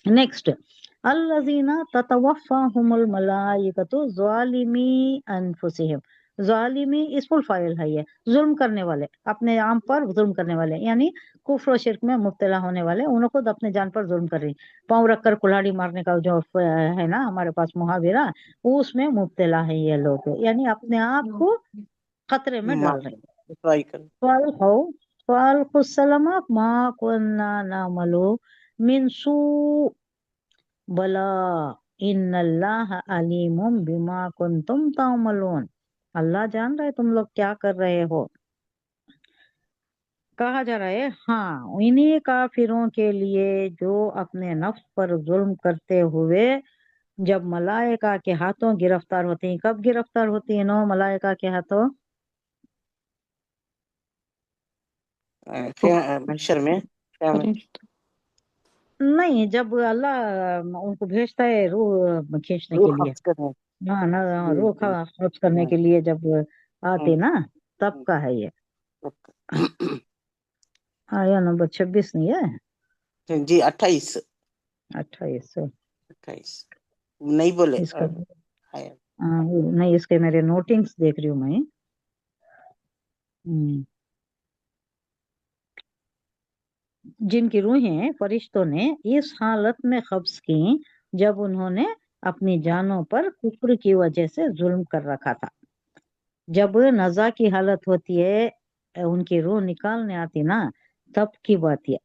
Next, अल्लज़ीना ततवफ़्फ़ाहुमुल मलाइकतु ज़ालिमी अनफुसिहिम। ज़ालिमी इसमुल file है, ये जुल्म करने वाले, अपने आम पर जुल्म करने वाले, यानी कुफ्र और शिर्क में मुब्तला होने वाले, उन्हों खुद अपने जान पर जुल्म कर रही। पाँव रखकर कुल्हाड़ी मारने का जो है ना हमारे पास मुहावरा, वो उसमें मुब्तला है ये लोग, यानी अपने आप को खतरे में डाल रहे। ट्राई कर। फ़अल्क़ुस्सलाम मा कुन्ना नअमलु मिन सू बला इन्नल्लाह अलीमुम बिमा कुंतुम तामलून। अल्लाह जान रहा है तुम लोग क्या कर रहे हो। कहा जा रहा है हाँ इन्हीं काफिरों के लिए जो अपने नफ्स पर जुल्म करते हुए जब मलाइका के हाथों गिरफ्तार होती हैं। कब गिरफ्तार होती है नो मलाइका के हाथों? महशर में क्या में? नहीं, जब अल्लाह उनको भेजता है रूह खींचने के रूह लिए, कब्ज कर हाँ ना, जी रूह जी। कब्ज करने हाँ, के लिए जब हाँ, आते ना, तब का है ये। हाँ। आया नंबर 26 नहीं है, जी 28। 28। 28 नहीं बोले इसका आया। नहीं, इसके मेरे नोटिंग्स देख रही हूँ मैं। हम्म, जिनकी रूहें फरिश्तों ने इस हालत में कब्ज की जब उन्होंने अपनी जानों पर कुफ्र की वजह से जुल्म कर रखा था। जब नजा की हालत होती है, उनकी रूह निकालने आती ना, तब की बात है।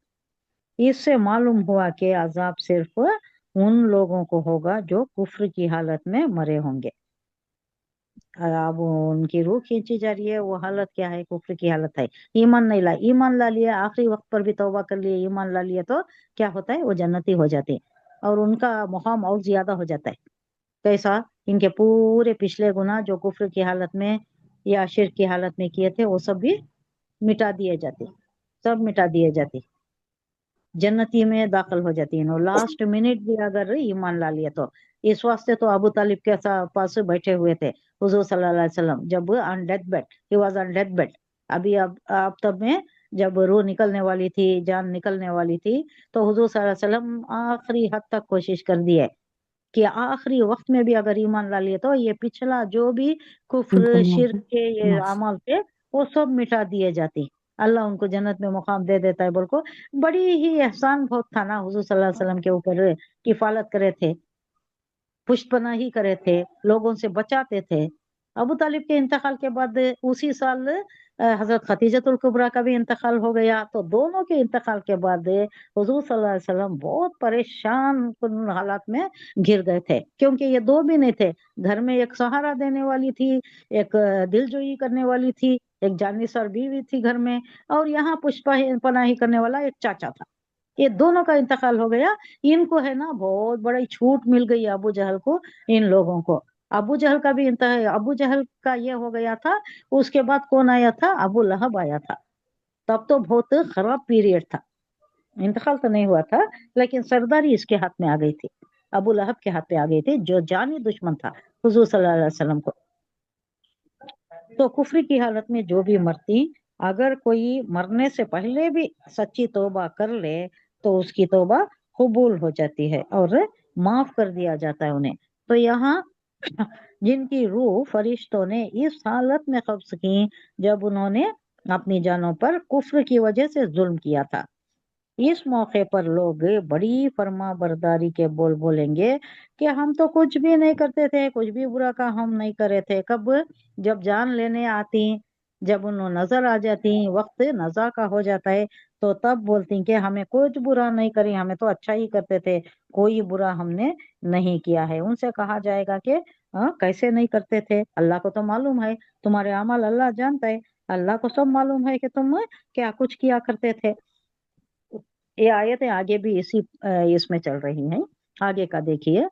इससे मालूम हुआ कि अजाब सिर्फ उन लोगों को होगा जो कुफ्र की हालत में मरे होंगे। अब उनकी रूह खींची जा रही है, वो हालत क्या है? कुफ्र की हालत है। ईमान नहीं ला, ईमान ला लिया, आखिरी वक्त पर भी तौबा कर लिए, ईमान ला लिया, तो क्या होता है? वो जन्नती हो जाते हैं और उनका मुकाम और ज्यादा हो जाता है। कैसा? इनके पूरे पिछले गुनाह जो कुफ्र की हालत में या शिर्क की हालत में किए थे, वो सब भी मिटा दिए जाते, सब मिटा दिए जाते, जन्नती में दाखिल हो जाती है। लास्ट मिनट भी अगर ईमान ला लिया तो। इस वास्ते तो अबू तालिब के पास बैठे हुए थे हुजूर सल्लल्लाहु अलैहि वसल्लम, जब on death bed, he was on death bed. अभी अब तब में जब रूह निकलने वाली थी, जान निकलने वाली थी, तो हुजूर सल्लल्लाहु अलैहि वसल्लम आखिरी हद तक कोशिश कर दी है कि आखिरी वक्त में भी अगर ईमान ला लिए तो ये पिछला जो भी कुफ्र शिर्क के ये अमल थे, वो सब मिटा दिए जाते। अल्लाह उनको जन्नत में मुकाम दे देता है। बोल को बड़ी ही एहसान बहुत था ना हुजूर सल्लल्लाहु अलैहि वसल्लम के ऊपर, किफालत करे थे, पुष्पनाही करे थे, लोगों से बचाते थे। अबू तालिब के इंतकाल के बाद उसी साल हजरत खतीजतुल कुबरा का भी इंतकाल हो गया। तो दोनों के इंतकाल के बाद हुजूर सल्लल्लाहु अलैहि वसल्लम बहुत परेशान कुन हालात में घिर गए थे, क्योंकि ये दो भी नहीं थे। घर में एक सहारा देने वाली थी, एक दिलजोई करने वाली थी, एक जानिसार बीवी थी घर में, और यहाँ पुष्पा पनाही करने वाला एक चाचा था। ये दोनों का इंतकाल हो गया। इनको है ना बहुत बड़ी छूट मिल गई अबू जहल को, इन लोगों को। अबू जहल का भी अबू जहल का ये हो गया था। उसके बाद कौन आया था? अबू लहब आया था। तब तो बहुत खराब पीरियड था। इंतकाल तो नहीं हुआ था, लेकिन सरदारी इसके हाथ में आ गई थी, अबू लहब के हाथ पे आ गई थी, जो जानी दुश्मन था हुजूर सल्लल्लाहु अलैहि वसल्लम को। तो कुफरी की हालत में जो भी मरती, अगर कोई मरने से पहले भी सच्ची तौबा कर ले, तो उसकी तौबा कबूल हो जाती है और माफ कर दिया जाता है उन्हें। तो यहाँ जिनकी रूह फरिश्तों ने इस हालत में कब्ज की जब उन्होंने अपनी जानों पर कुफ्र की वजह से जुल्म किया था, इस मौके पर लोग बड़ी फर्मा बरदारी के बोल बोलेंगे कि हम तो कुछ भी नहीं करते थे, कुछ भी बुरा काम हम नहीं करे थे। कब? जब जान लेने आती, जब उन्हें नजर आ जाती, वक्त नजा का हो जाता है, तो तब बोलती कि हमें कुछ बुरा नहीं करी, हमें तो अच्छा ही करते थे, कोई बुरा हमने नहीं किया है। उनसे कहा जाएगा कि कैसे नहीं करते थे? अल्लाह को तो मालूम है, तुम्हारे अमल अल्लाह जानता है, अल्लाह को सब मालूम है कि तुम क्या कुछ किया करते थे। ये आयतें आगे भी इसी इसमें चल रही हैं, आगे का देखिए।